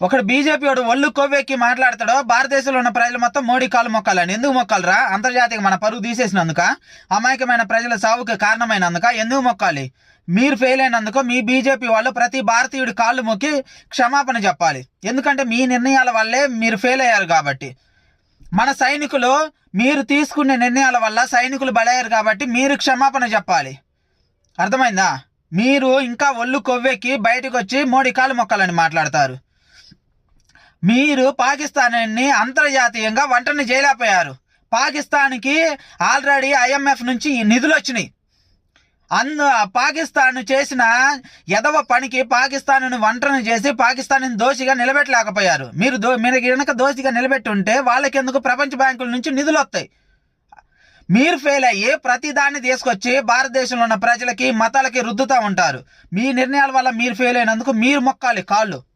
ఒకడు బీజేపీ వాడు ఒళ్ళు కొవ్వెక్కి మాట్లాడతాడో భారతదేశంలో ఉన్న ప్రజలు మొత్తం మోడీ కాలు మొక్కాలని. ఎందుకు మొక్కాలరా? అంతర్జాతీయ మన పరుగు తీసేసినందుక, అమాయకమైన ప్రజల సావుకి కారణమైనందుక ఎందుకు మొక్కాలి? మీరు ఫెయిల్ అయినందుకు మీ బీజేపీ వాళ్ళు ప్రతి భారతీయుడి కాళ్ళు మొక్కి క్షమాపణ చెప్పాలి. ఎందుకంటే మీ నిర్ణయాల వల్లే మీరు ఫెయిల్ అయ్యారు కాబట్టి. మన సైనికులు మీరు తీసుకునే నిర్ణయాల వల్ల సైనికులు బలయ్యారు కాబట్టి మీరు క్షమాపణ చెప్పాలి. అర్థమైందా? మీరు ఇంకా ఒళ్ళు కొవ్వెక్కి బయటకు వచ్చి మోడీ కాలు మొక్కాలని మాట్లాడతారు. మీరు పాకిస్తాన్ని అంతర్జాతీయంగా వంటని చేయలేకపోయారు. పాకిస్తాన్కి ఆల్రెడీ IMF నుంచి నిధులు వచ్చినాయి. పాకిస్తాన్ చేసిన ఎదవ పనికి పాకిస్తాన్ వంటను చేసి పాకిస్తాన్ దోషిగా నిలబెట్టలేకపోయారు. మీరు కనుక దోషిగా నిలబెట్టి ఉంటే వాళ్ళకెందుకు ప్రపంచ బ్యాంకుల నుంచి నిధులు వస్తాయి. మీరు ఫెయిల్ అయ్యి ప్రతి దాన్ని తీసుకొచ్చి భారతదేశంలో ఉన్న ప్రజలకి మతాలకి రుద్దుతూ ఉంటారు. మీ నిర్ణయాల వల్ల మీరు ఫెయిల్ అయినందుకు మీరు మొక్కాలి కాళ్ళు.